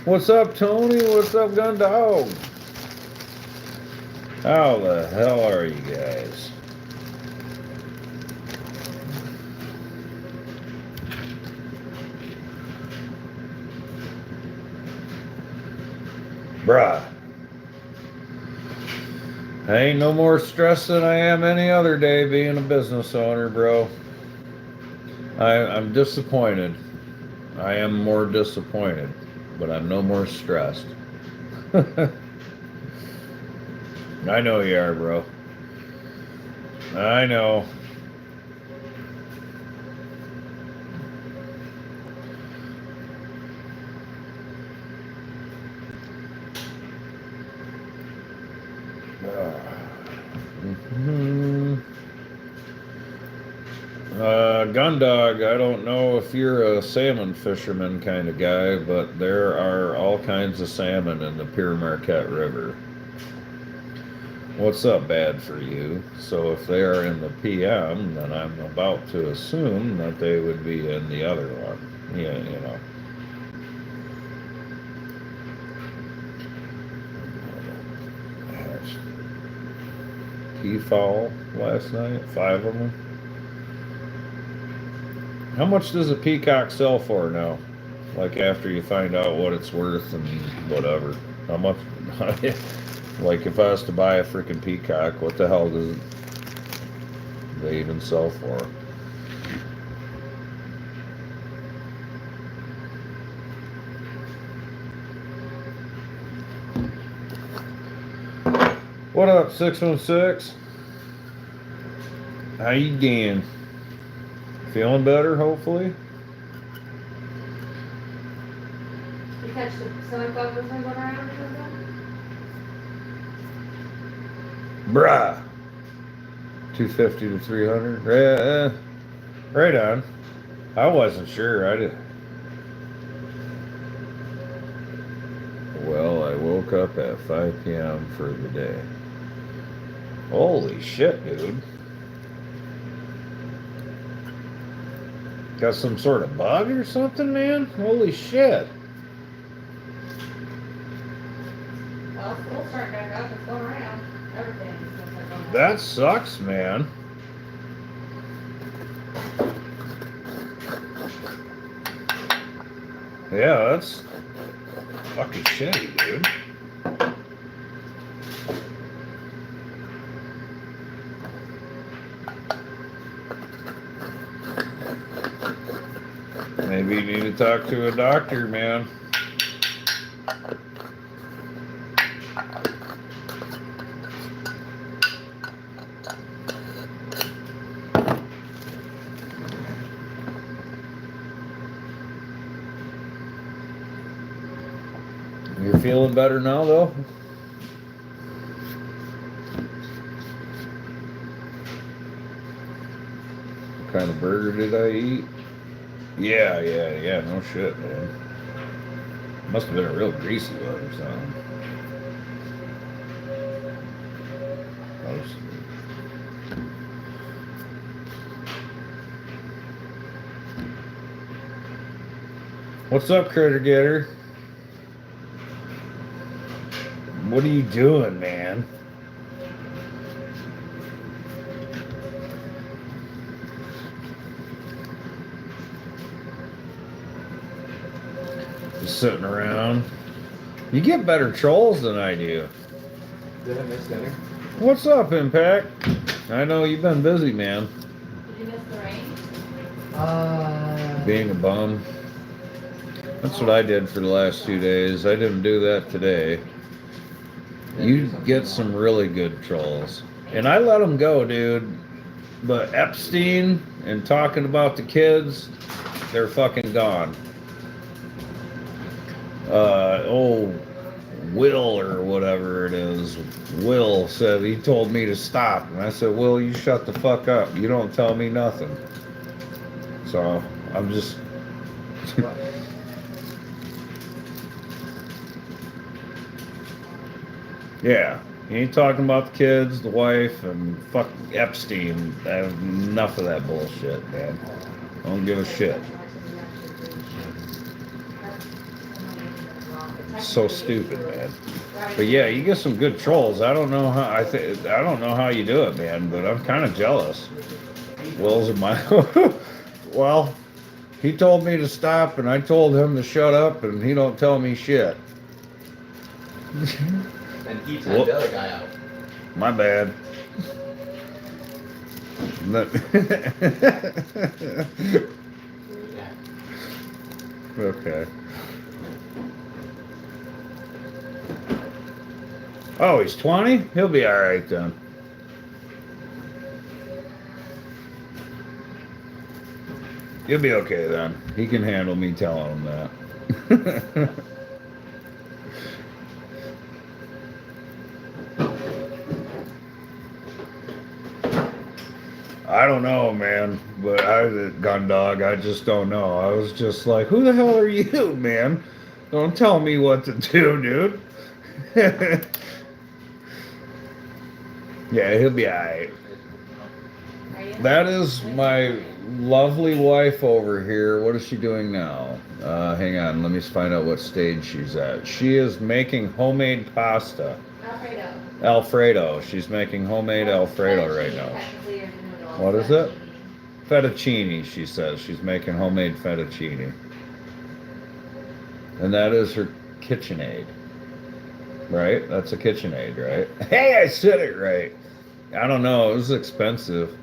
What's up, Tony? What's up, Gun Dog? How the hell are you guys? Bruh. I ain't no more stressed than I am any other day being a business owner, bro. I'm disappointed. I am more disappointed, but I'm no more stressed. I know you are, bro. I know. Gundog, I don't know if you're a salmon fisherman kind of guy, but there are all kinds of salmon in the Pere Marquette River. What's up, bad for you? So if they are in the PM, then I'm about to assume that they would be in the other one. Yeah, you know. Peafowl last night, 5 of them. How much does a peacock sell for now? Like after you find out what it's worth and whatever. How much? Like if I was to buy a freaking peacock, what the hell does they even sell for? What up, 616? How you doing? Feeling better, hopefully? You catch the stomach bug this one going around or something? Bruh. 250 to 300. Right on. I wasn't sure. I did. Well, I woke up at 5 p.m. for the day. Holy shit, dude. Got some sort of bug or something, man? Holy shit. Well, school's starting back up. It's going around. Everything. That sucks, man. Yeah, that's fucking shitty, dude. Maybe you need to talk to a doctor, man. You're feeling better now, though? What kind of burger did I eat? Yeah, no shit, man. Must have been a real greasy one or something. What's up, Critter Getter? What are you doing, man? Just sitting around. You get better trolls than I do. Did I miss dinner? What's up, Impact? I know you've been busy, man. Did you miss the rain? Being a bum. That's what I did for the last 2 days. I didn't do that today. You get some really good trolls. And I let them go, dude. But Epstein and talking about the kids, they're fucking gone. Will or whatever it is. Will said he told me to stop. And I said, Will, you shut the fuck up. You don't tell me nothing. So I'm just Yeah. He ain't talking about the kids, the wife, and fuck Epstein. I have enough of that bullshit, man. I don't give a shit. So stupid, man. But yeah, you get some good trolls. I don't know how I don't know how you do it, man, but I'm kind of jealous. Will's in my well, he told me to stop and I told him to shut up and he don't tell me shit. And he timed the other guy out. My bad. Yeah. Okay. Oh, he's 20? He'll be alright then. He'll be okay then. He can handle me telling him that. I don't know, man. But gun dog, I just don't know. I was just like, who the hell are you, man? Don't tell me what to do, dude. Yeah, he'll be alright. That is my lovely wife over here. What is she doing now? Hang on, let me find out what stage she's at. She is making homemade pasta. Alfredo. Alfredo. She's making homemade Alfredo right now. What is it? Fettuccine, she says. She's making homemade fettuccine. And that is her KitchenAid. Right? That's a KitchenAid, right? Hey, I said it right. I don't know. It was expensive.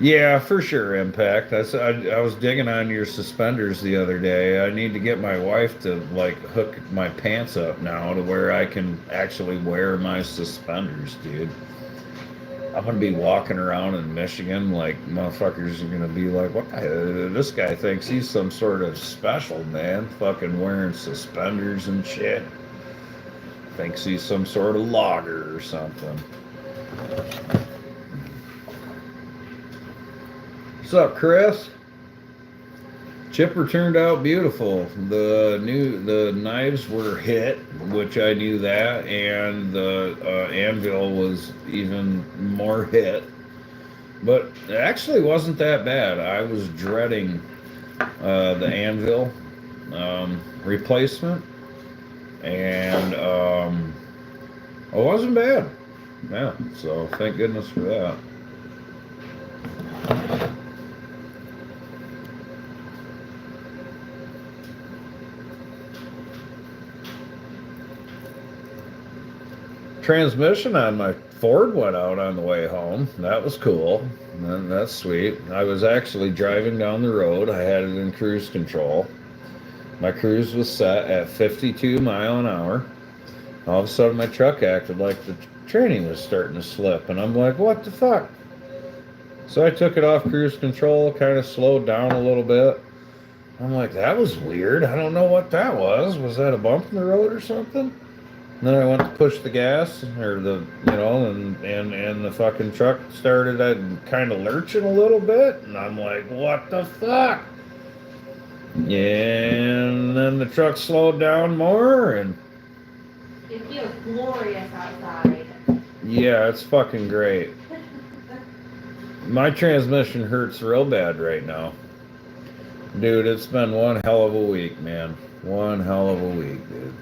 Yeah, for sure, Impact. I was digging on your suspenders the other day. I need to get my wife to like hook my pants up now to where I can actually wear my suspenders, dude. I'm gonna be walking around in Michigan like motherfuckers are gonna be like, "What? This guy thinks he's some sort of special man, fucking wearing suspenders and shit. Thinks he's some sort of logger or something." What's up, Chris? Chipper turned out beautiful. The knives were hit, which I knew that, and the anvil was even more hit. But it actually wasn't that bad. I was dreading the anvil replacement, and it wasn't bad. Yeah, so thank goodness for that. Transmission on my Ford went out on the way home. That was cool. That's sweet. I was actually driving down the road. I had it in cruise control. My cruise was set at 52 mile an hour. All of a sudden my truck acted like the training was starting to slip. And I'm like, what the fuck? So I took it off cruise control, kind of slowed down a little bit. I'm like, that was weird. I don't know what that was. Was that a bump in the road or something? And then I went to push the gas, or and the fucking truck started kind of lurching a little bit, and I'm like, what the fuck? And then the truck slowed down more, and It feels glorious outside. yeah, it's fucking great. My transmission hurts real bad right now. Dude, it's been one hell of a week, man. One hell of a week, dude.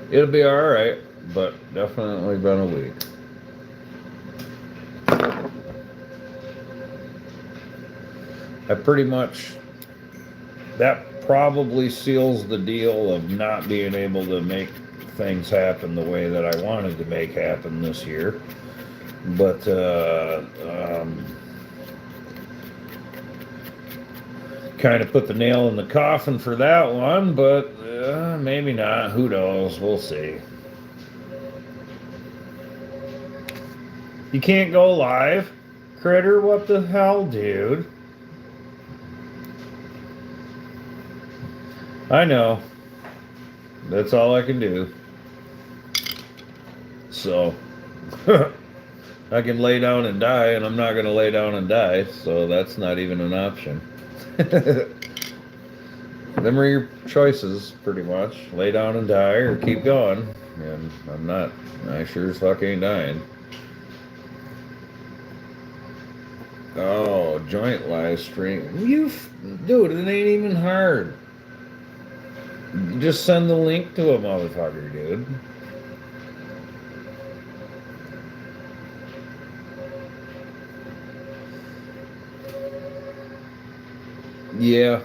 It'll be alright, but definitely been a week. I pretty much, that probably seals the deal of not being able to make things happen the way that I wanted to make happen this year. But, kind of put the nail in the coffin for that one, but maybe not. Who knows? We'll see. You can't go live? Critter, what the hell, dude? I know. That's all I can do. So, I can lay down and die, and I'm not going to lay down and die, so that's not even an option. them are your choices, pretty much. Lay down and die or keep going. And I'm not, I sure as fuck ain't dying. Oh, joint live stream. Dude, it ain't even hard. Just send the link to a motherfucker, dude. Yeah.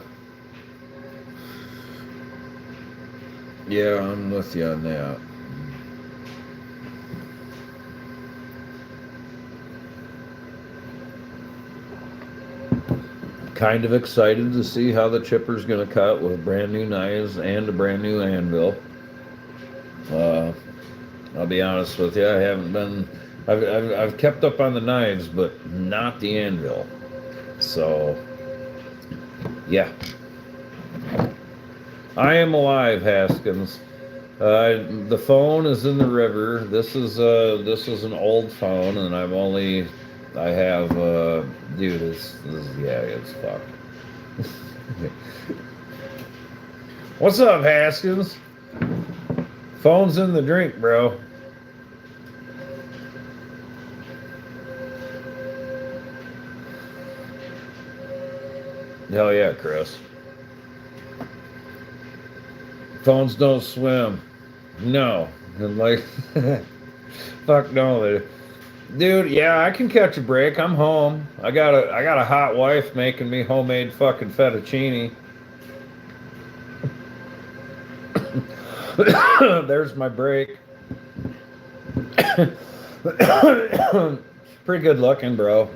Yeah, I'm with you on that. Kind of excited to see how the chipper's gonna cut with brand new knives and a brand new anvil. I'll be honest with you, I haven't been. I've kept up on the knives, but not the anvil. So, yeah. I am alive, Haskins. The phone is in the river. This is an old phone, and I have dude, it's fucked. What's up, Haskins? Phone's in the drink, bro. Hell yeah, Chris. Phones don't swim. No. And like, fuck no. Dude, yeah, I can catch a break. I'm home. I got a hot wife making me homemade fucking fettuccine. There's my break. Pretty good looking, bro.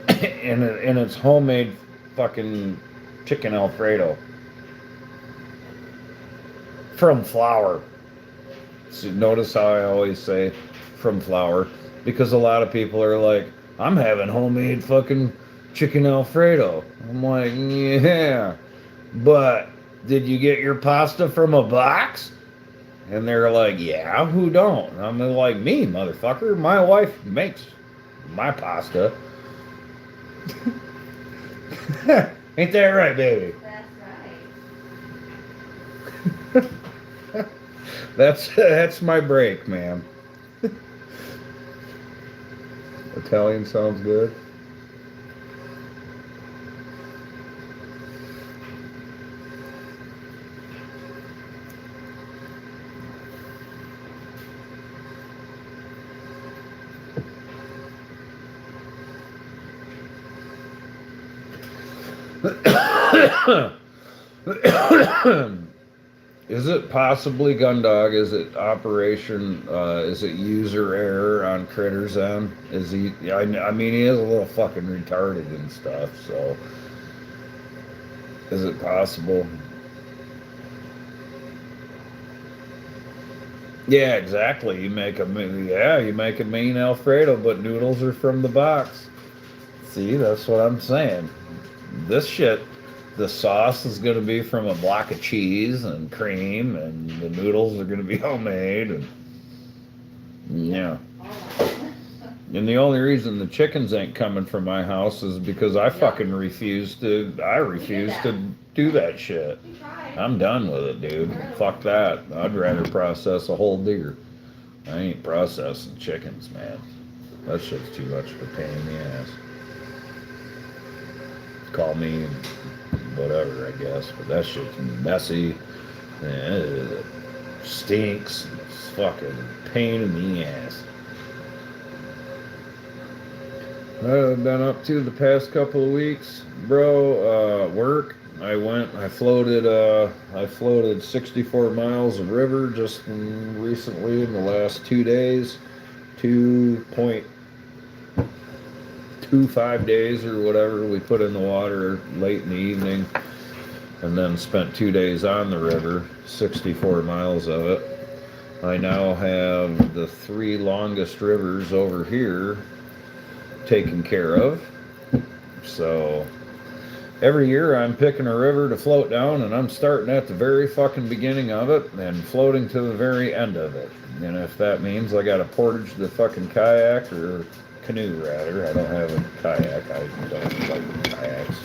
And it's homemade fucking chicken Alfredo. From flour. So notice how I always say from flour, because a lot of people are like, I'm having homemade fucking chicken Alfredo. I'm like, yeah, but did you get your pasta from a box? And they're like, yeah, who don't? I'm like, me, motherfucker. My wife makes my pasta. Ain't that right, baby? That's right. That's my break, man. Italian sounds good. Is it possibly Gundog? Is it operation? Is it user error on Critter's end? Is he? I mean, he is a little fucking retarded and stuff. So, is it possible? Yeah, exactly. You make a mean Alfredo, but noodles are from the box. See, that's what I'm saying. This shit. The sauce is going to be from a block of cheese and cream, and the noodles are going to be homemade. And yeah. And the only reason the chickens ain't coming from my house is because I fucking refuse to. I refuse to do that shit. You tried. I'm done with it, dude. Fuck that. I'd rather process a whole deer. I ain't processing chickens, man. That shit's too much of a pain in the ass. Call me whatever, I guess, but that shit's messy, and it stinks. It's fucking pain in the ass. I've been up to the past couple of weeks, bro. Work. I floated 64 miles of river just recently in the last 2 days, 2.25 days or whatever we put in the water late in the evening, and then spent 2 days on the river, 64 miles of it. I now have the 3 longest rivers over here taken care of. So every year I'm picking a river to float down, and I'm starting at the very fucking beginning of it and floating to the very end of it. And if that means I gotta portage the fucking kayak or canoe, rather. I don't have a kayak. I don't like kayaks.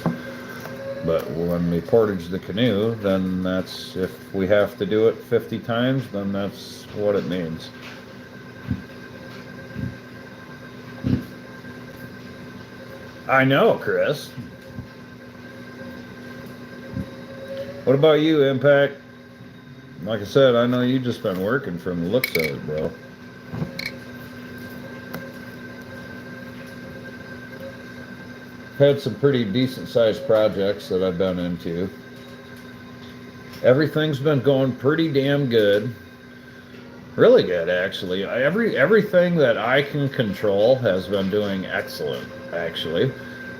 But when we portage the canoe, then that's, if we have to do it 50 times, then that's what it means. I know, Chris. What about you, Impact? Like I said, I know you just been working from the looks of it, bro. Had some pretty decent sized projects that I've been into. Everything's been going pretty damn good. Really good, actually. Everything that I can control has been doing excellent, actually.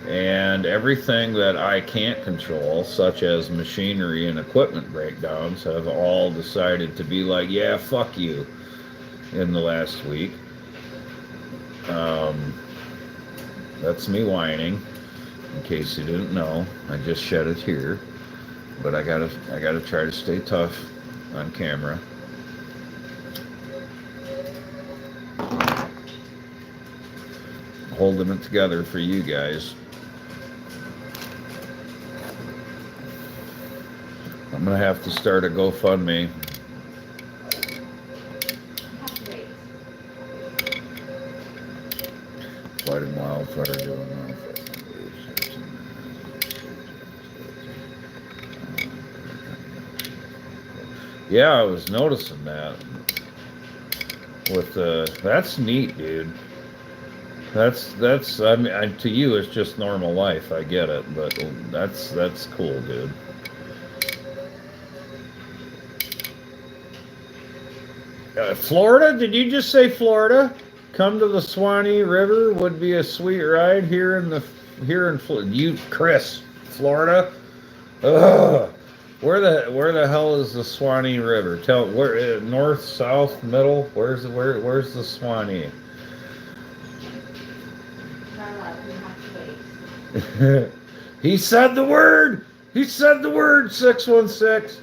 And everything that I can't control, such as machinery and equipment breakdowns, have all decided to be like, yeah, fuck you, in the last week. That's me whining. In case you didn't know, I just shed a tear. But I gotta try to stay tough on camera. Holding it together for you guys. I'm gonna have to start a GoFundMe. Fighting wildfire going on. Yeah, I was noticing that. With that's neat, dude. That's I mean, to you it's just normal life. I get it, but that's cool, dude. Florida? Did you just say Florida? Come to the Swanee River would be a sweet ride here in Florida. You, Chris, Florida? Ugh. Where the hell is the Swanee River? Tell where, north, south, middle. Where's the Swanee? He said the word. He said the word. 616.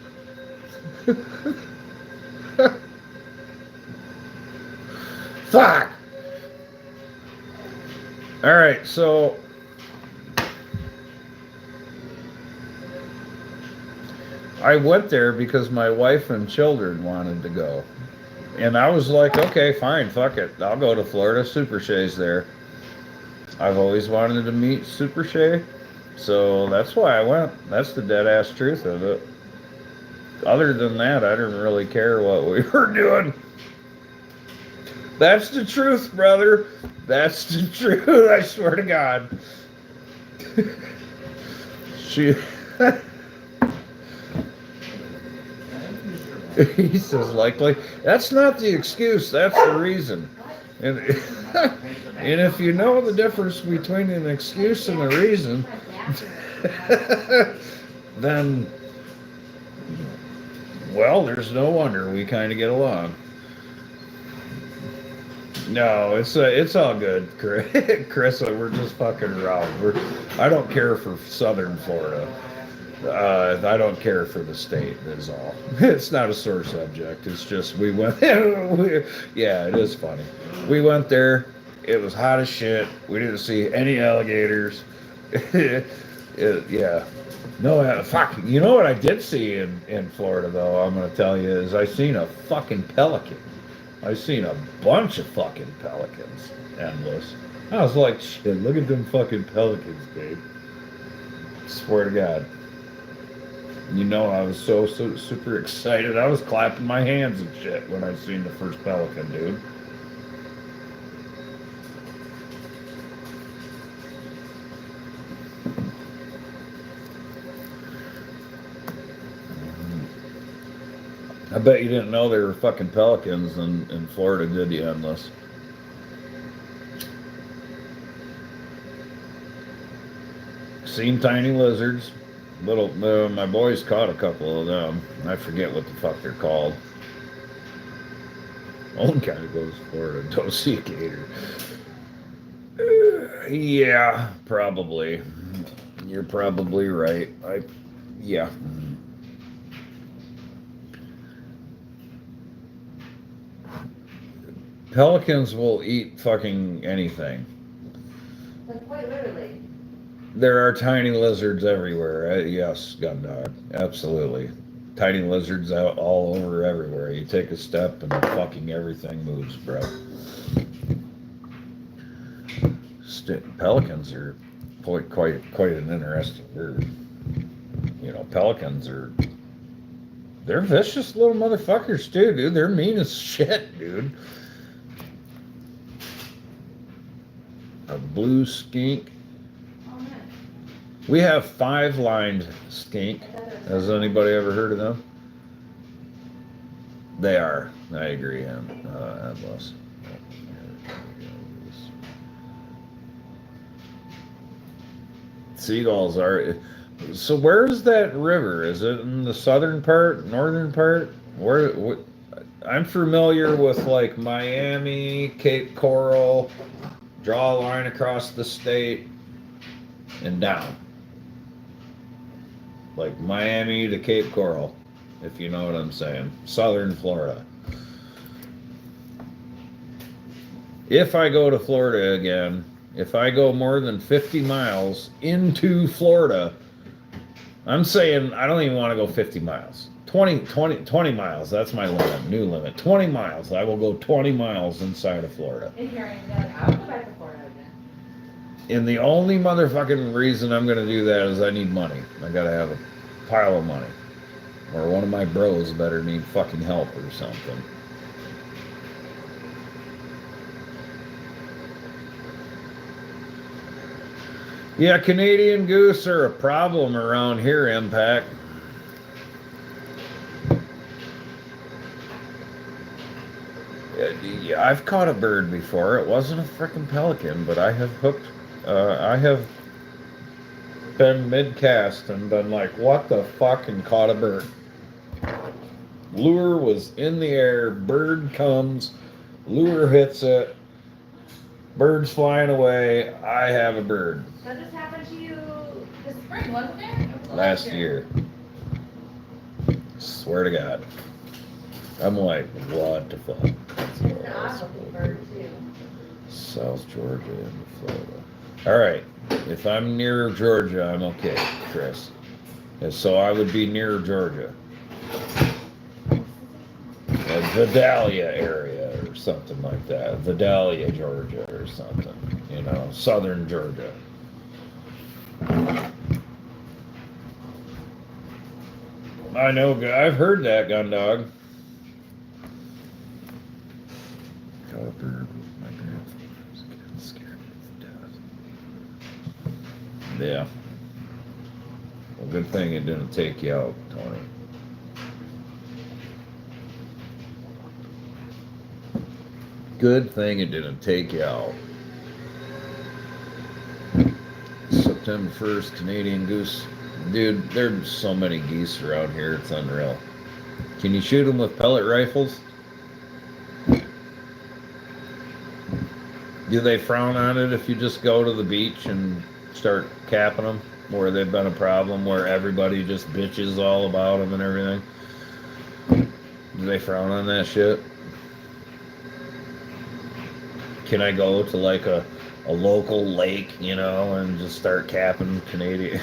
Fuck. All right, so I went there because my wife and children wanted to go. And I was like, okay, fine, fuck it. I'll go to Florida. Super Shay's there. I've always wanted to meet Super Shay. So that's why I went. That's the dead ass truth of it. Other than that, I didn't really care what we were doing. That's the truth, brother. That's the truth. I swear to God. She... He says likely. That's not the excuse. That's the reason. And, and if you know the difference between an excuse and a reason, then, well, there's no wonder we kind of get along. No, it's all good, Chris. We're just fucking around. I don't care for Southern Florida. I don't care for the state, is all. It's not a sore subject. It's just we went. Yeah, it is funny. We went there. It was hot as shit. We didn't see any alligators. Yeah. No, fuck. You know what I did see in Florida, though, I'm going to tell you, is I seen a fucking pelican. I seen a bunch of fucking pelicans. Endless. I was like, shit, look at them fucking pelicans, babe. Swear to God. You know, I was so super excited. I was clapping my hands and shit when I seen the first pelican, dude. I bet you didn't know there were fucking pelicans in Florida, did you, Endless? Seen tiny lizards. My boys caught a couple of them. I forget what the fuck they're called. Owen kind of goes to Florida. Don't see a gator. Yeah, probably. You're probably right. Yeah. Pelicans will eat fucking anything. Like quite literally. There are tiny lizards everywhere. Yes, gun dog. Absolutely. Tiny lizards out all over everywhere. You take a step and fucking everything moves, bro. Pelicans are quite an interesting bird. You know, pelicans they're vicious little motherfuckers too, dude. They're mean as shit, dude. A blue skink. Oh, nice. We have 5-lined skink. Has anybody ever heard of them? They are. I agree. Atlas. Seagulls are. So where's that river? Is it in the southern part, northern part? Where I'm familiar with like Miami, Cape Coral, draw a line across the state and down. Like Miami to Cape Coral, if you know what I'm saying. Southern Florida. If I go to Florida again, if I go more than 50 miles into Florida, I'm saying I don't even want to go 50 miles. 20 miles, that's my limit, new limit. 20 miles, I will go 20 miles inside of Florida. In here, I'll go back to Florida again. And the only motherfucking reason I'm going to do that is I need money. I got to have a pile of money. Or one of my bros better need fucking help or something. Yeah, Canadian goose are a problem around here, Impact. Yeah, I've caught a bird before. It wasn't a frickin' pelican, but I have hooked. I have been mid-cast and been like, what the fuck, and caught a bird. Lure was in the air, bird comes, lure hits it, bird's flying away, I have a bird. That just happened to you this spring, wasn't it? Last year. Swear to God. I'm like, what the fuck? It's an odd-looking bird, too. South Georgia into Florida. All right. If I'm near Georgia, I'm okay, Chris. And so I would be near Georgia. Vidalia area or something like that. Vidalia, Georgia or something. You know, southern Georgia. I know, I've heard that, gun dog. Caught a bird with my grandfather. I was getting scared to death. Yeah. Well, good thing it didn't take you out, Tony. Good thing it didn't take you out. September 1st, Canadian goose. Dude, there's so many geese around here, it's unreal. Can you shoot them with pellet rifles? Do they frown on it if you just go to the beach and start capping them? Where they've been a problem, where everybody just bitches all about them and everything? Do they frown on that shit? Can I go to like a local lake, you know, and just start capping Canadian?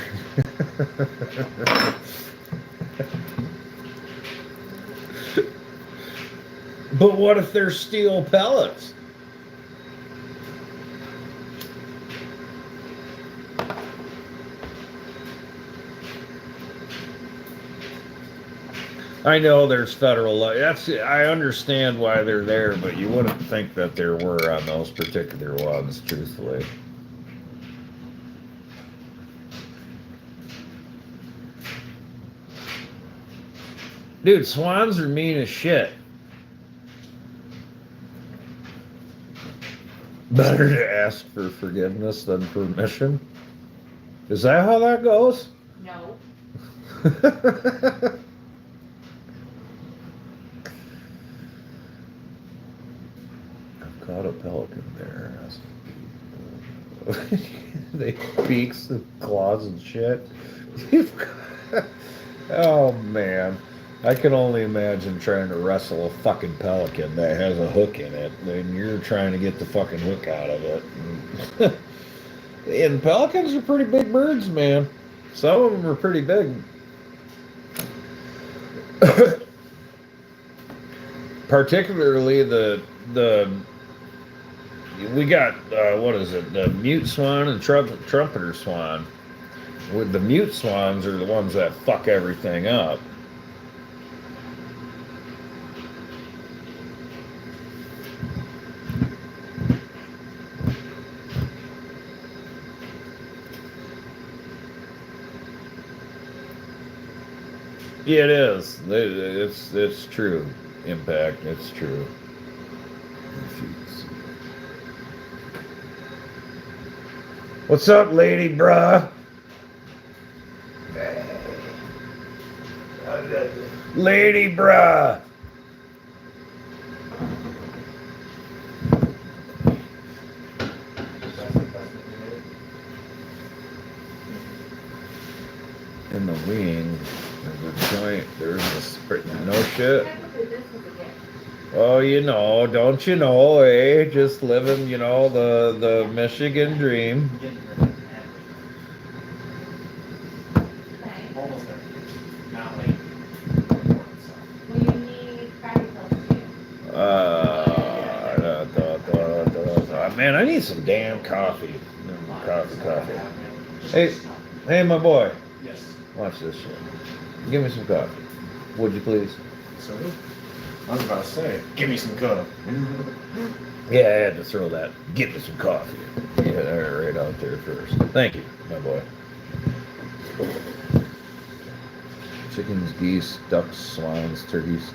But what if they're steel pellets? I know there's federal law. I understand why they're there, but you wouldn't think that there were on those particular ones, truthfully. Dude, swans are mean as shit. Better to ask for forgiveness than permission. Is that how that goes? No. Caught a pelican there. They beaks and claws and shit. Oh man, I can only imagine trying to wrestle a fucking pelican that has a hook in it. Then you're trying to get the fucking hook out of it. And pelicans are pretty big birds, man. Some of them are pretty big. Particularly the we got what is it? The mute swan and trumpeter swan. With the mute swans are the ones that fuck everything up. Yeah, it is. It's true. Impact. It's true. What's up, lady, bruh? Lady, bruh. In the wing, there's a joint. There's a spring. No shit. Technically, this was a gift. Oh, you know, don't you know, eh? Just living, the Michigan dream. I'm getting rid of Okay. I'm almost there. Not late. Well, you need cracker pills too. Man, I need some damn coffee. Coffee. Hey, my boy, Yes. watch this shit. Give me some coffee. Would you please? Sorry? I was about to say, give me some coffee. Yeah, I had to throw that. Get me some coffee. Yeah, right out there first. Thank you, my boy. Chickens, geese, ducks, swans, turkeys.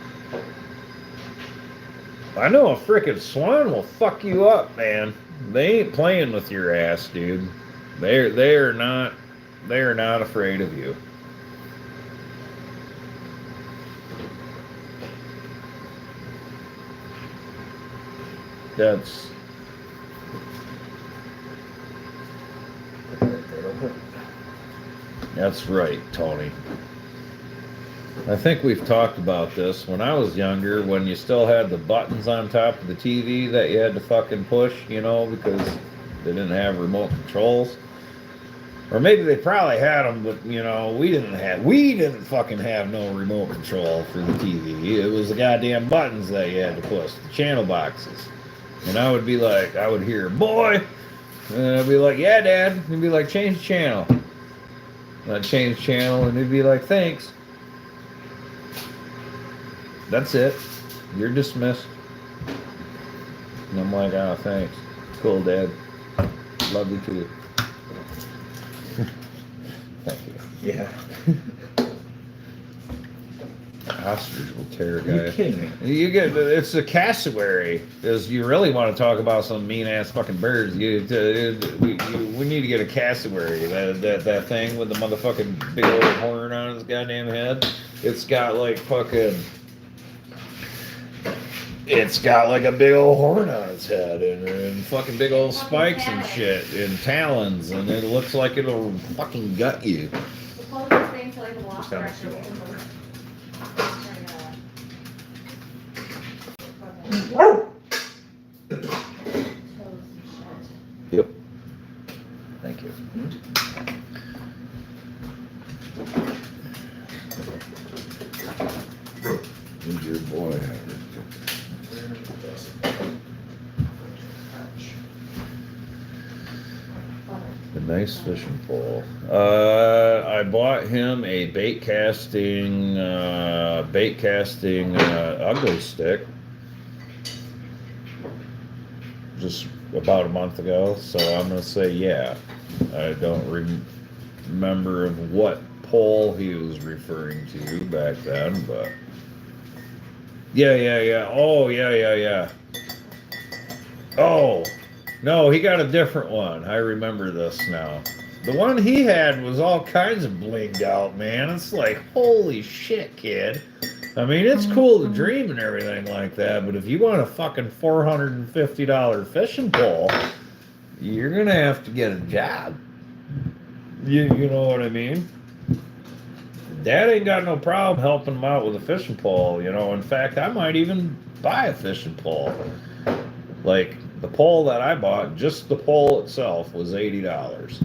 I know a frickin' swan will fuck you up, man. They ain't playing with your ass, dude. They're not afraid of you. That's right, Tony. I think we've talked about this. When I was younger, when you still had the buttons on top of the TV that you had to fucking push, because they didn't have remote controls. Or maybe they probably had them, but we didn't fucking have no remote control for the TV. It was the goddamn buttons that you had to push, the channel boxes. And I would hear, boy, and I'd be like, yeah, Dad. And he'd be like, change channel. And I'd change channel, and he'd be like, thanks. That's it. You're dismissed. And I'm like, oh, thanks. Cool, Dad. Love you too. Thank you. Yeah. Ostrich will tear a Are you guy. kidding me? It's a cassowary. Is you really want to talk about some mean ass fucking birds? We need to get a cassowary. That thing with the motherfucking big old horn on its goddamn head. It's got like a big old horn on its head and fucking big old spikes and shit and talons, and it looks like it'll fucking gut you. We'll close this thing till I can walk Just have a directly. few. Yep. Thank you. Who's your boy? A nice fishing pole. I bought him a bait casting ugly stick just about a month ago. So I'm gonna say yeah. I don't remember of what pole he was referring to back then, but yeah. Oh yeah. Oh. No, he got a different one. I remember this now. The one he had was all kinds of blinged out, man. It's like, holy shit, kid. I mean, it's cool to dream and everything like that, but if you want a fucking $450 fishing pole, you're gonna have to get a job. You know what I mean? Dad ain't got no problem helping him out with a fishing pole, In fact, I might even buy a fishing pole. Like, The pole that I bought, just the pole itself, was $80.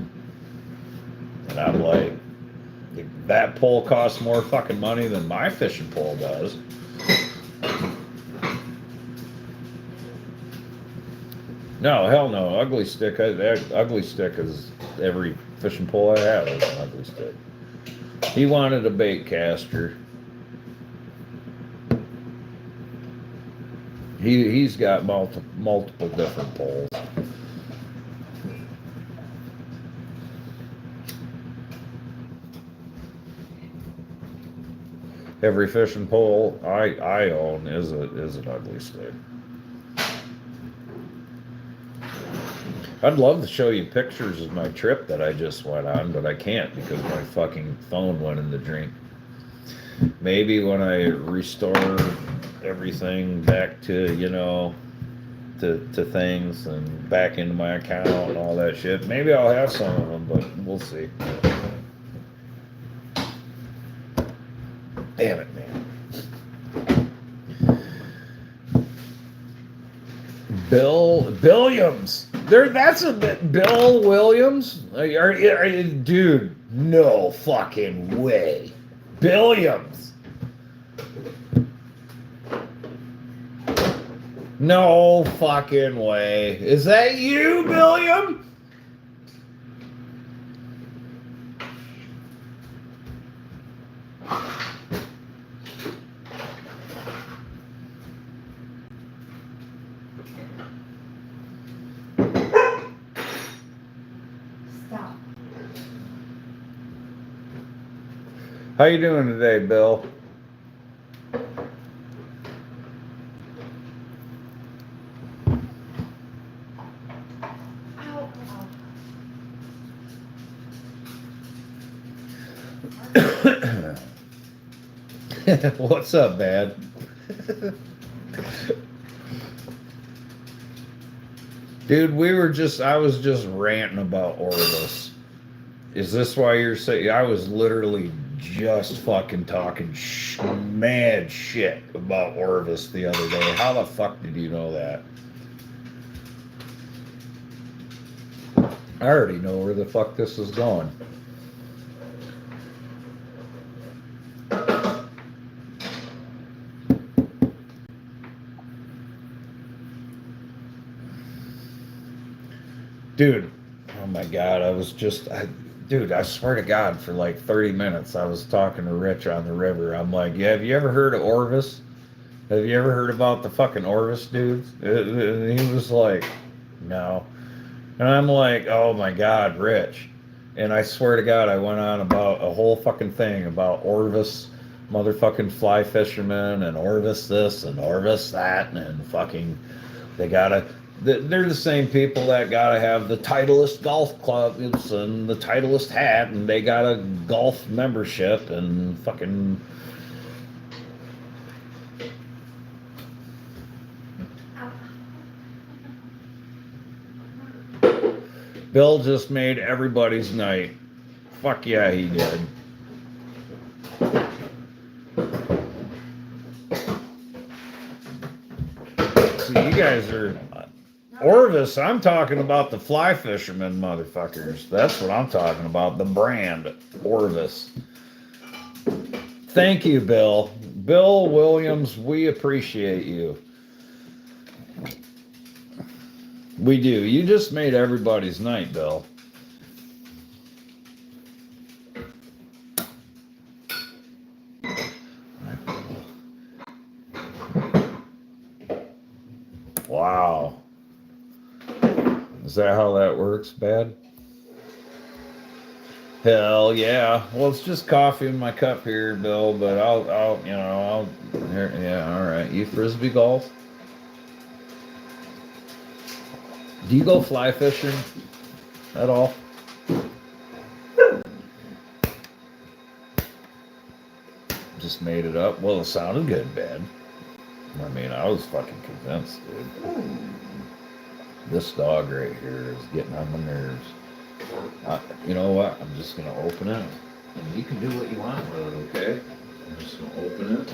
And I'm like, that pole costs more fucking money than my fishing pole does. No, hell no. Ugly stick. Ugly stick is every fishing pole I have is an ugly stick. He wanted a bait caster. He's got multiple different poles. Every fishing pole I own is an ugly stick. I'd love to show you pictures of my trip that I just went on, but I can't because my fucking phone went in the drink. Maybe when I restore everything back to, to things and back into my account and all that shit, maybe I'll have some of them, but we'll see. Damn it, man. Bill Williams. That's a bit. Bill Williams? Are you, dude? No fucking way. Williams. No fucking way. Is that you, William? Stop. How you doing today, Bill? Ow, What's up, man? Dude, I was just ranting about Orvis. Is this why you're saying? I was literally just fucking talking mad shit about Orvis the other day. How the fuck did you know that? I already know where the fuck this is going. Dude, oh my God, I swear to God, for like 30 minutes, I was talking to Rich on the river. I'm like, yeah, have you ever heard of Orvis? Have you ever heard about the fucking Orvis dudes? And he was like, no. And I'm like, oh my God, Rich. And I swear to God, I went on about a whole fucking thing about Orvis motherfucking fly fishermen and Orvis this and Orvis that and fucking, they're the same people that gotta have the Titleist golf clubs and the Titleist hat, and they got a golf membership and fucking. Bill just made everybody's night. Fuck yeah, he did. So you guys are. Orvis, I'm talking about the fly fishermen motherfuckers. That's what I'm talking about. The brand, Orvis. Thank you, Bill. Bill Williams, we appreciate you. We do. You just made everybody's night, Bill. Wow. Is that how that works, bad? Hell yeah. Well, it's just coffee in my cup here, Bill, but yeah, all right. You frisbee golf? Do you go fly fishing at all? Just made it up. Well, it sounded good, bad. I mean, I was fucking convinced, dude. This dog right here is getting on my nerves. You know what? I'm just going to open it. And you can do what you want with it, okay? I'm just going to open it.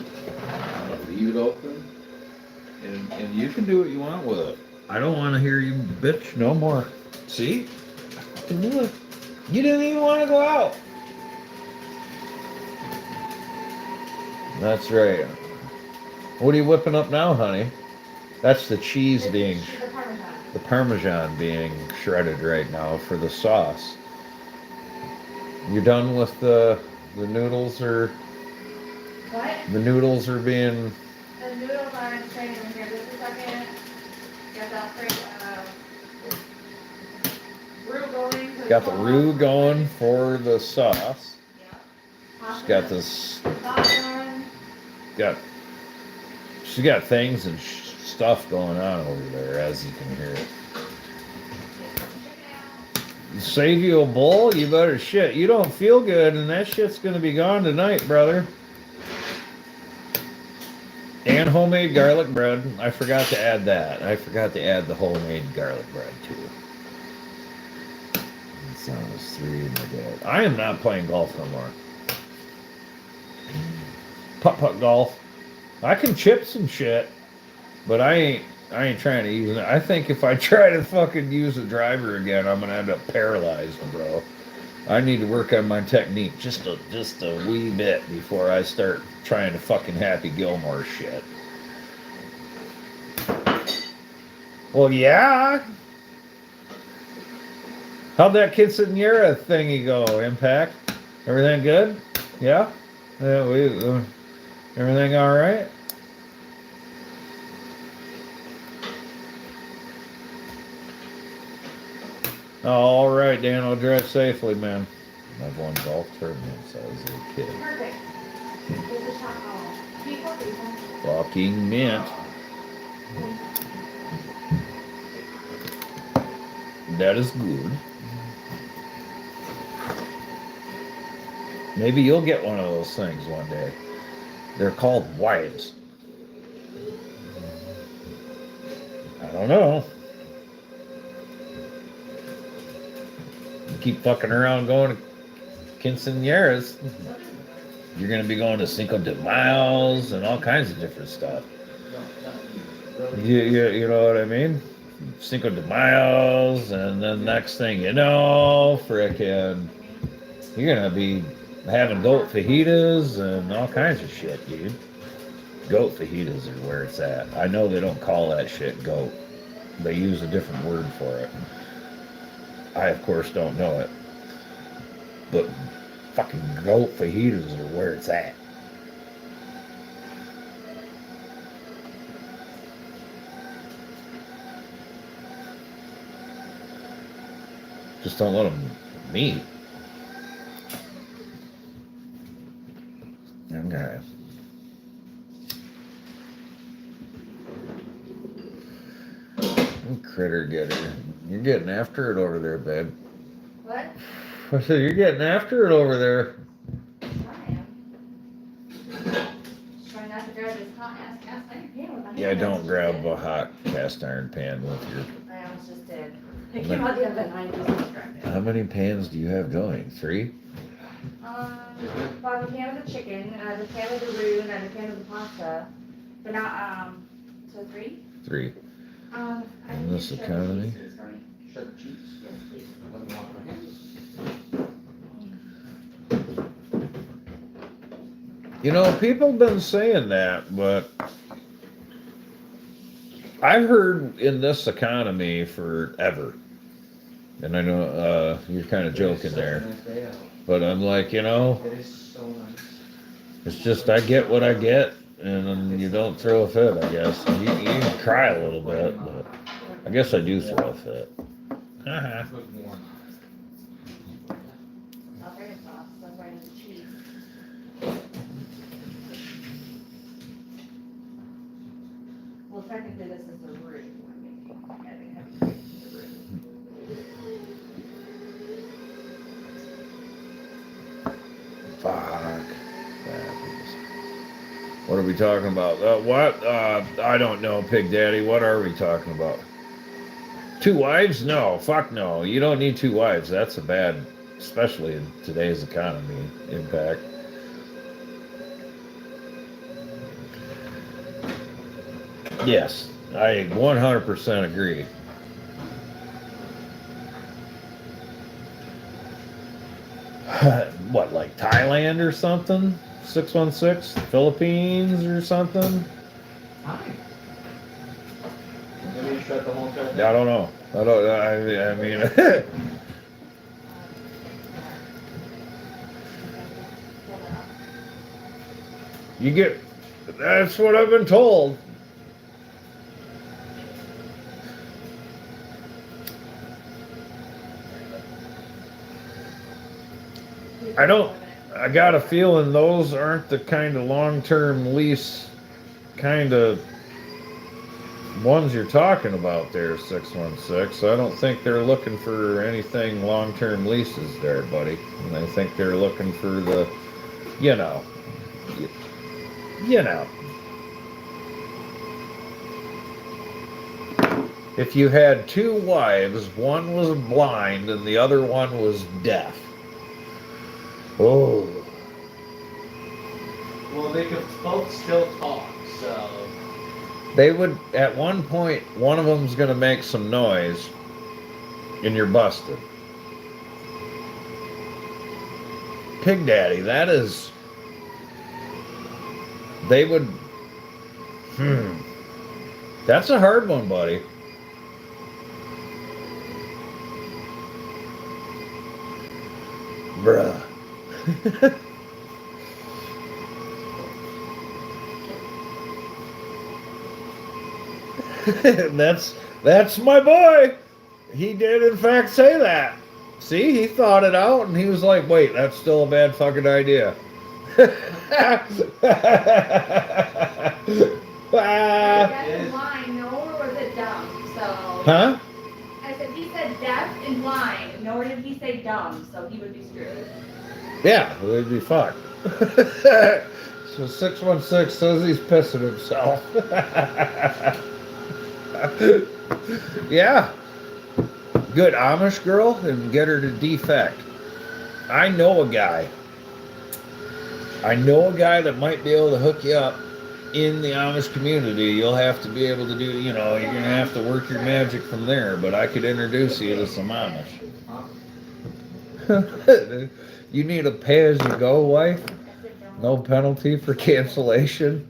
I'm going to leave it open. And you can do what you want with it. I don't want to hear you bitch no more. See? You didn't even want to go out. That's right. What are you whipping up now, honey? That's the cheese being, The Parmesan. the Parmesan being shredded right now for the sauce. You done with the noodles, or What? the noodles are being? The noodles are straining in here. Just a second. Got that roux going. So Got the it's roux all- going for the sauce. Yeah. She's got this. Sauce on. Got. She's got things and stuff going on over there, as you can hear. Save you a bowl, you better shit. You don't feel good, and that shit's gonna be gone tonight, brother. And homemade garlic bread. I forgot to add that. I forgot to add the homemade garlic bread too. Son was 3, my dad. I am not playing golf no more. Putt golf. I can chip some shit, but I ain't trying to use it. I think if I try to fucking use a driver again, I'm gonna end up paralyzed, bro. I need to work on my technique just a wee bit before I start trying to fucking Happy Gilmore shit. Well, yeah. How'd that quinceañera thingy go, Impact? Everything good? Yeah? Everything all right? All right, Dan. I'll drive safely, man. I've won golf tournaments since I was a kid. Perfect. There's a shot. Oh, people. Fucking mint. That is good. Maybe you'll get one of those things one day. They're called wives. I don't know. You keep fucking around going to quinceañeras, you're going to be going to Cinco de Mayo's and all kinds of different stuff. You know what I mean? Cinco de Mayo's, and then next thing you know, frickin', you're going to be having goat fajitas and all kinds of shit, dude. Goat fajitas are where it's at. I know they don't call that shit goat. They use a different word for it. I, of course, don't know it. But fucking goat fajitas are where it's at. Just don't let them meet. Okay. Critter getter. You're getting after it over there, babe. What? I said, you're getting after it over there. I am. Trying not to grab this hot ass cast iron pan with my Yeah, hand. don't grab a hot cast iron pan with your... I almost just did. I came out the other night and just grabbed it. How many pans do you have going? 3? Well, the pan of the chicken, the pan of the roux, and then the pan of the pasta. But now, so 3? 3. I In this think economy? cheese, sorry. Cheddar cheese. Yes, please. Let me wash my hands. You know, people have been saying that, but I've heard in this economy forever, and I know you're kind of joking there, but I'm like, you know, It is so nice. it's just I get what I get, and you don't throw a fit, I guess. You can cry a little bit, but I guess I do throw a fit. Uh-huh. Alfredo sauce, so right into cheese. Well, technically this is the roux. I think I have to use the roux. Fuck. What are we talking about? What? I don't know, Pig Daddy. What are we talking about? 2 wives? No. Fuck no. You don't need 2 wives. That's a bad, especially in today's economy, impact. Yes. I 100% agree. What, like Thailand or something? 616? Philippines or something? Fine. Maybe you shut the whole thing. I don't know. I mean, you get, that's what I've been told. I got a feeling those aren't the kind of long-term lease kind of ones you're talking about there, 616. I don't think they're looking for anything long-term leases there, buddy. And I think they're looking for the, you know. If you had two wives, one was blind and the other one was deaf. Oh. Well, they could both still talk, so. They would, at one point, one of them's gonna make some noise and you're busted. Pig Daddy, that is. They would. That's a hard one, buddy. Bruh. That's my boy. He did in fact say that. See, he thought it out and he was like, wait, that's still a bad fucking idea. Deaf and blind, no, or was it dumb? So. Huh? I said he said deaf and blind, nor did he say dumb, so he would be screwed. Yeah, they'd be fucked. So 616 says he's pissing himself. Yeah. Good Amish girl and get her to defect. I know a guy that might be able to hook you up in the Amish community. You'll have to be able to do, you're going to have to work your magic from there, but I could introduce you to some Amish. You need a pay-as-you-go wife? No penalty for cancellation?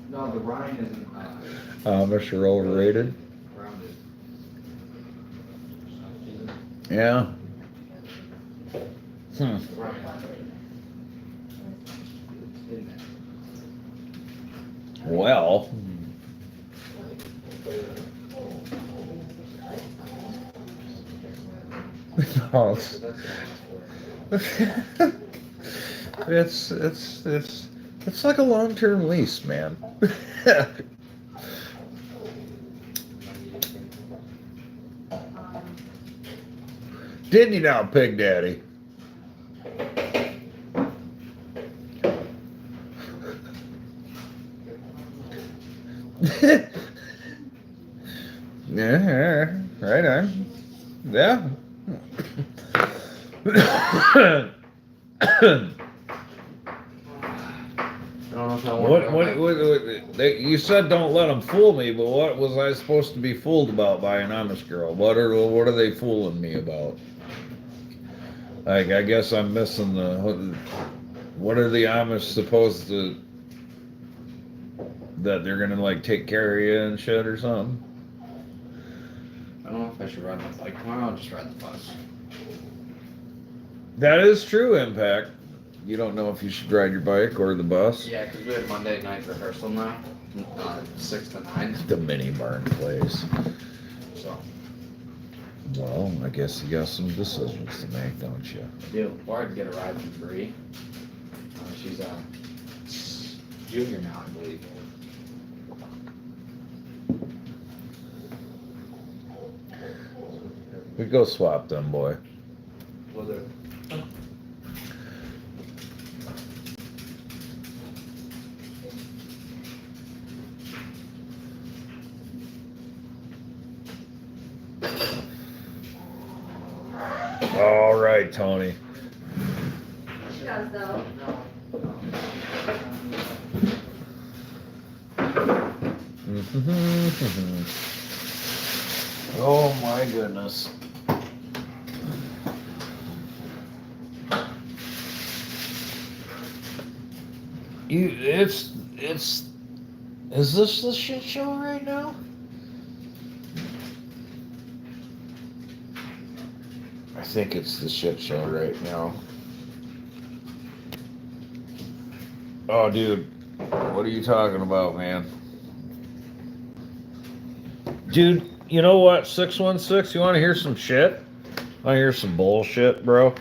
No, the Ryan isn't. Amish are overrated. Grounded. Yeah. Well. No, it's like a long-term lease, man. Didn't you now, Pig Daddy? Yeah, right on. Yeah. You said don't let them fool me, but what was I supposed to be fooled about by an Amish girl? What are they fooling me about? Like, I guess I'm missing what are the Amish supposed to, that they're gonna like take care of you and shit or something? I don't know if I should ride the bike tomorrow or just ride the bus. That is true, Impact. You don't know if you should ride your bike or the bus? Yeah, because we had Monday night rehearsal now, 6 to 9. The mini barn place. So. Well, I guess you got some decisions to make, don't you? I do. Or I'd get a ride from Bree. She's a junior now, I believe. We go swap them, boy. Was it? All right, Tony. She does though. Oh my goodness. It's is this the shit show right now? I think it's the shit show right now. Oh, dude, what are you talking about, man? Dude, you know what? 616, you want to hear some shit? I hear some bullshit, bro.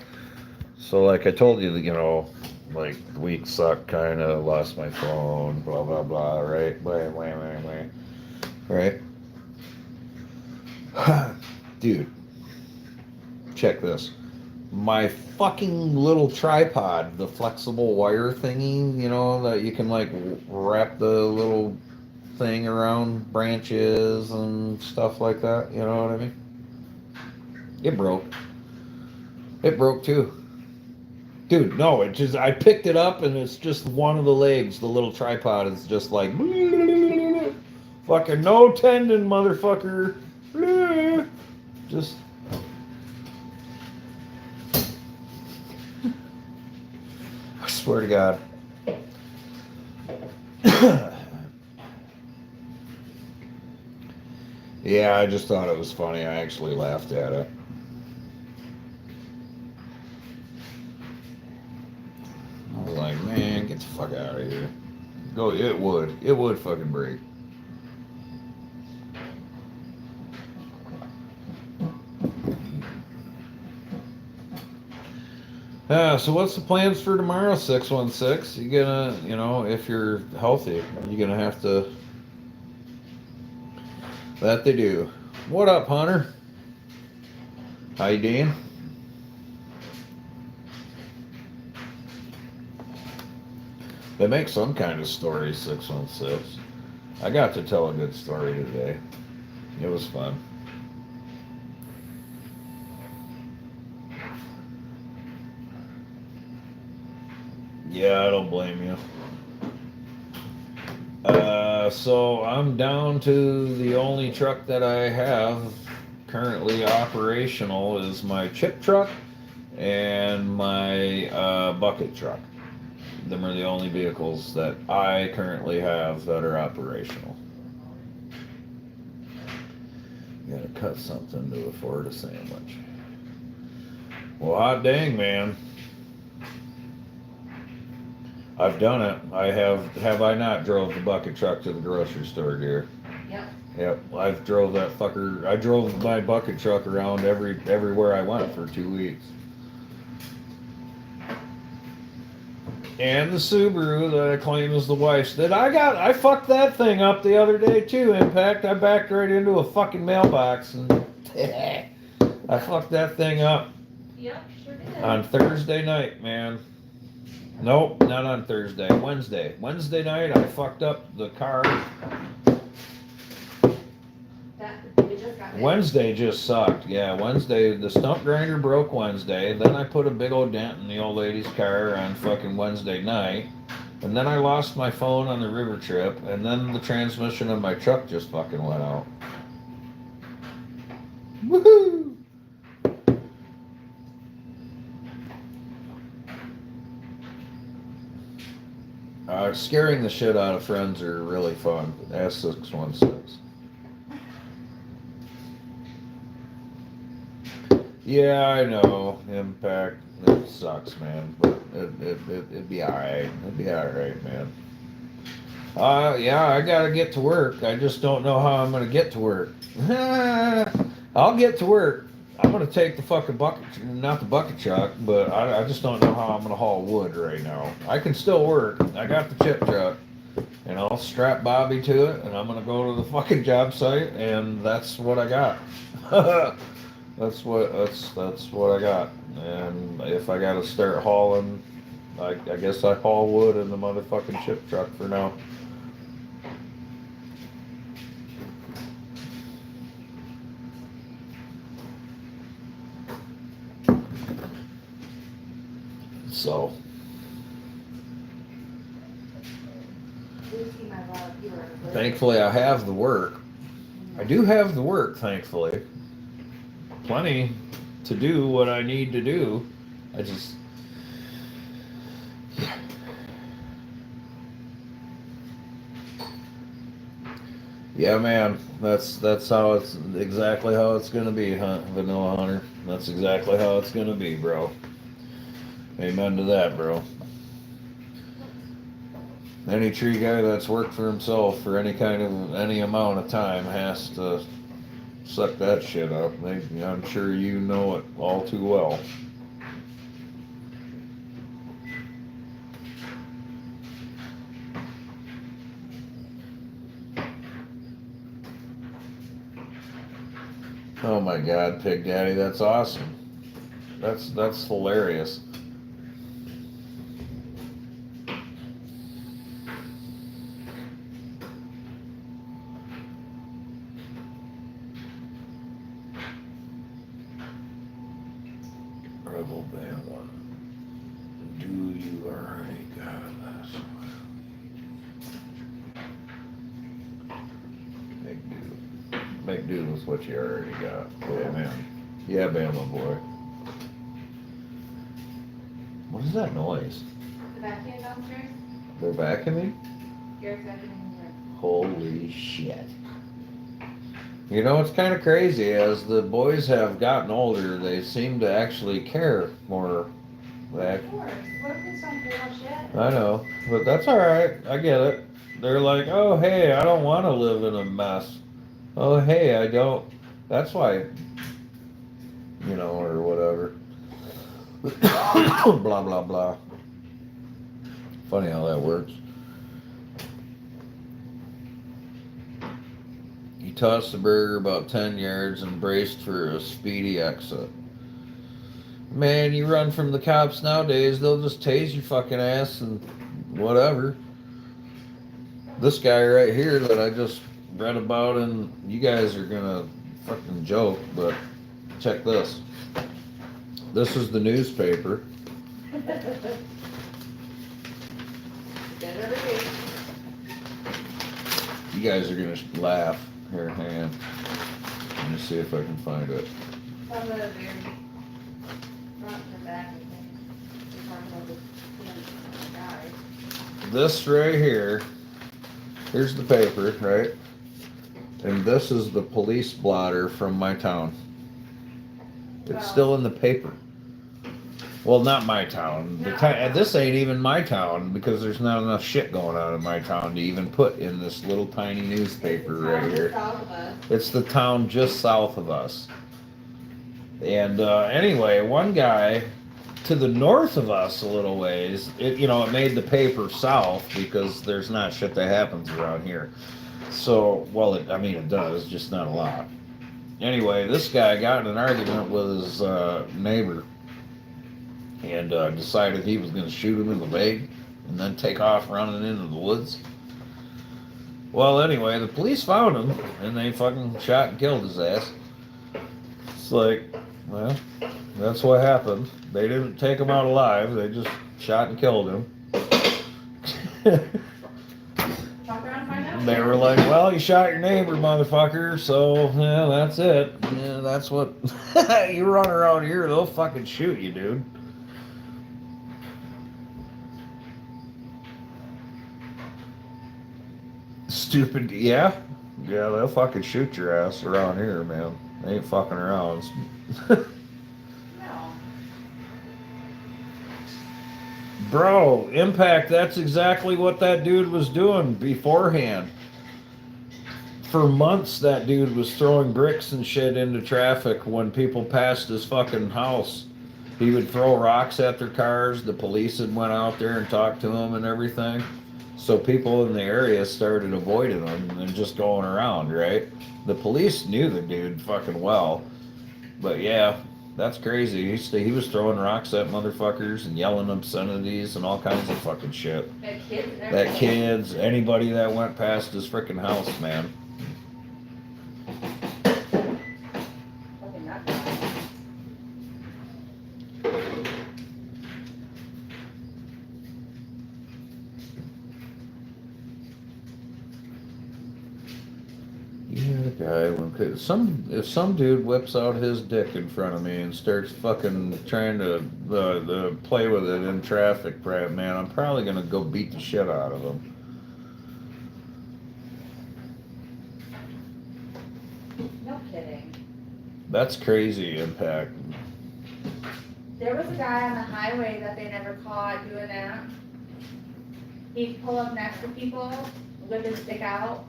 So, like I told you, you know, like the week sucked, kind of lost my phone, blah blah blah, right? Wait, right? Dude, check this. My fucking little tripod, the flexible wire thingy, you know, that you can like wrap the little thing around branches and stuff like that, you know what I mean? It broke. It broke too. Dude, no, it just, I picked it up and it's just one of the legs, the little tripod is just like, fucking no tendon, motherfucker. Just, I swear to God. Yeah, I just thought it was funny. I actually laughed at it. I was like, man, get the fuck out of here. Go, it would fucking break. So what's the plans for tomorrow, 616? You gonna, you know, if you're healthy, you're gonna have to. That they do. What up, Hunter? How you doing? They make some kind of story, 616. I got to tell a good story today. It was fun. Yeah, I don't blame you. So I'm down to the only truck that I have currently operational is my chip truck and my bucket truck. Them are the only vehicles that I currently have that are operational. You gotta cut something to afford a sandwich. Well, hot dang, man. I've done it. I have I not drove the bucket truck to the grocery store, dear? Yep. Yep, I've drove that fucker. I drove my bucket truck around everywhere I went for 2 weeks. And the Subaru that I claim is the wife's. I fucked that thing up the other day too, Impact. I backed right into a fucking mailbox and I fucked that thing up Yep, sure did. on Thursday night, man. Nope, not on Thursday. Wednesday. Wednesday night, I fucked up the car. We just got Wednesday just sucked. Yeah, Wednesday, the stump grinder broke Wednesday. Then I put a big old dent in the old lady's car on fucking Wednesday night. And then I lost my phone on the river trip. And then the transmission of my truck just fucking went out. Woohoo! Scaring the shit out of friends are really fun. Ask 616. Yeah, I know. Impact. It sucks, man. But it'd be alright. It'd be alright, man. Yeah, I gotta get to work. I just don't know how I'm gonna get to work. I'll get to work. I'm gonna take the fucking bucket, not the bucket truck, but I just don't know how I'm gonna haul wood right now. I can still work. I got the chip truck, and I'll strap Bobby to it, and I'm gonna go to the fucking job site, and that's what I got. that's what I got. And if I gotta start hauling, I guess I haul wood in the motherfucking chip truck for now. So, see my lot of people are. Thankfully, I have the work. I do have the work, thankfully. Plenty to do what I need to do. I just. Yeah, man. That's how it's exactly how it's gonna be, Vanilla Hunter. That's exactly how it's gonna be, bro. Amen to that, bro. Any tree guy that's worked for himself for any amount of time has to suck that shit up. I'm sure you know it all too well. Oh my God, Pig Daddy, that's awesome. That's hilarious. Rebel Band One. Do you already got this? Make do with what you already got. Yeah, man. Yeah, Bama boy. What is that noise? The vacuum downstairs, They're vacuuming? Garrett's vacuuming here. Holy shit. You know, it's kind of crazy. As the boys have gotten older, they seem to actually care more. Of course, what if kids don't care about shit? I know, but that's alright. I get it. They're like, oh, hey, I don't want to live in a mess. Oh, hey, I don't. That's why, or whatever. Blah, blah, blah. Funny how that works. He tossed the burger about 10 yards and braced for a speedy exit. Man, you run from the cops nowadays, they'll just tase your fucking ass and whatever. This guy right here that I just read about, and you guys are gonna fucking joke, but check this. This is the newspaper. You guys are gonna laugh. Here, hang on. Let me see if I can find it. On the very front and back, I think. We're talking about the guy. This right here, here's the paper, right? And this is the police blotter from my town. It's Wow. still in the paper. Well, not my town. This ain't even my town because there's not enough shit going on in my town to even put in this little tiny newspaper right here. South of us. It's the town just south of us. And anyway, one guy to the north of us a little ways, it made the paper south because there's not shit that happens around here. So, well, it does, just not a lot. Anyway, this guy got in an argument with his neighbor and decided he was going to shoot him in the leg and then take off running into the woods. Well, anyway, the police found him and they fucking shot and killed his ass. It's like, well, that's what happened. They didn't take him out alive, they just shot and killed him. Walk around and find out. They were like, well, you shot your neighbor, motherfucker, so, yeah, that's it. Yeah, that's what... You run around here, they'll fucking shoot you, dude. Stupid, yeah. Yeah, they'll fucking shoot your ass around here, man. They ain't fucking around. No. Bro, Impact, that's exactly what that dude was doing beforehand. For months, that dude was throwing bricks and shit into traffic when people passed his fucking house. He would throw rocks at their cars. The police had went out there and talked to him and everything. So people in the area started avoiding him and just going around, right? The police knew the dude fucking well. But yeah, that's crazy. He was throwing rocks at motherfuckers and yelling obscenities and all kinds of fucking shit. That kids and That everything. kids, anybody that went past his freaking house, man. Fucking nuts. Yeah, guy. If some dude whips out his dick in front of me and starts fucking trying to play with it in traffic, man, I'm probably gonna go beat the shit out of him. No kidding. That's crazy impact. There was a guy on the highway that they never caught doing that. He'd pull up next to people, whip his dick out.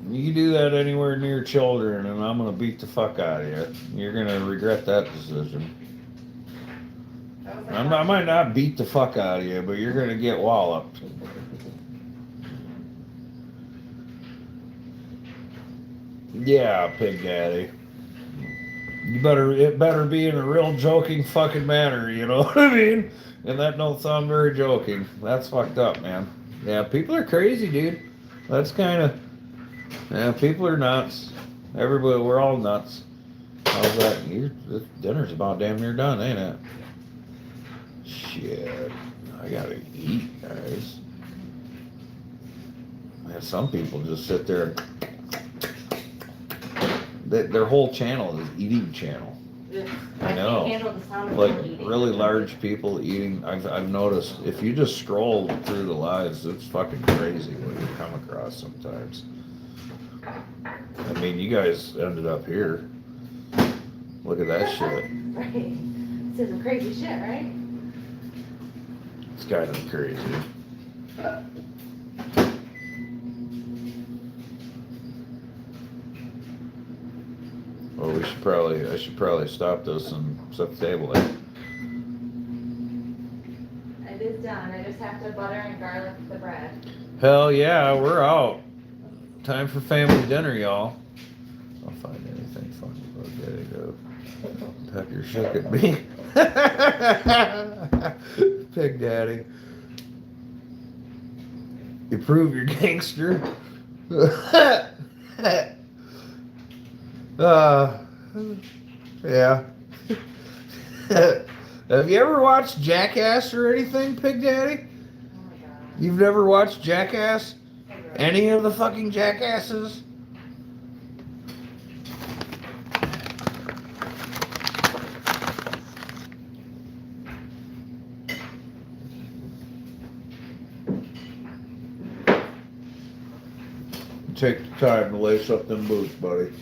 You do that anywhere near children, and I'm gonna beat the fuck out of you. You're gonna regret that decision. That was like I might not beat the fuck out of you, but you're gonna get walloped. Yeah, Pig Daddy. It better be in a real joking fucking manner, you know what I mean? And that don't sound very joking. That's fucked up, man. Yeah, people are crazy, dude. That's yeah, people are nuts. Everybody, we're all nuts. How's that? This dinner's about damn near done, ain't it? Shit. I gotta eat, guys. Man, some people just sit there and their whole channel is eating channel. I know. can't handle the sound of Like them eating. really large people eating. I've noticed if you just scroll through the lives, it's fucking crazy what you come across sometimes. I mean, you guys ended up here. Look at that shit. Right. This is some crazy shit, right? It's kind of crazy. Well, I should probably stop this and set the table there. It is done. I just have to butter and garlic the bread. Hell yeah, we're out. Time for family dinner, y'all. I'll find anything funny about getting a pecker shook at me. Pig Daddy. You prove you're gangster. Yeah. Have you ever watched Jackass or anything, Pig Daddy? Oh my god. You've never watched Jackass? Any of the fucking Jackasses? Take the time to lace up them boots, buddy.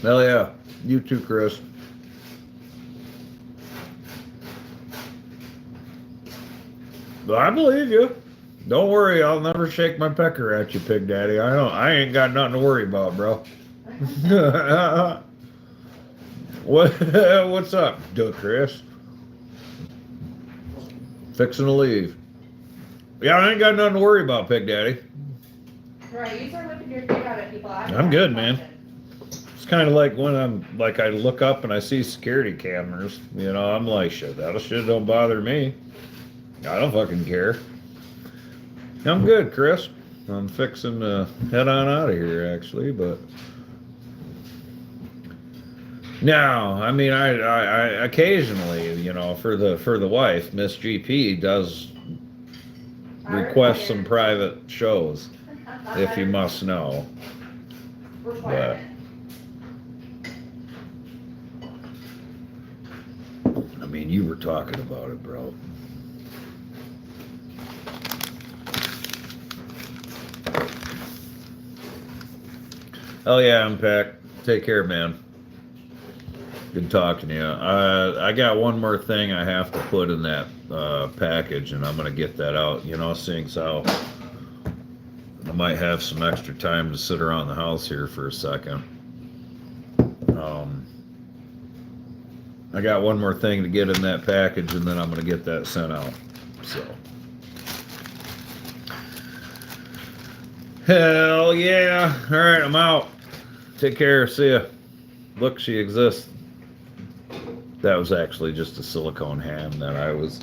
Hell yeah. You too, Chris. I believe you. Don't worry, I'll never shake my pecker at you, Pig Daddy. I ain't got nothing to worry about, bro. What's up, Chris? Fixing to leave. Yeah, I ain't got nothing to worry about, Pig Daddy. Right, you start whipping your dick out at people. I'm good, man. It's kind of like when I look up and I see security cameras. You know, I'm like, shit, that shit don't bother me. I don't fucking care. I'm good, Chris. I'm fixing to head on out of here, actually, but no, I mean, I occasionally, you know, for the wife, Miss GP does request some private shows, if you must know. But I mean, you were talking about it, bro. Oh yeah, Impact. Take care, man. Good talking to you. I got one more thing I have to put in that package, and I'm gonna get that out. You know, seeing how I might have some extra time to sit around the house here for a second. I got one more thing to get in that package, and then I'm gonna get that sent out. So. Hell yeah. All right, I'm out. Take care. See ya. Look, she exists. That was actually just a silicone hand that I was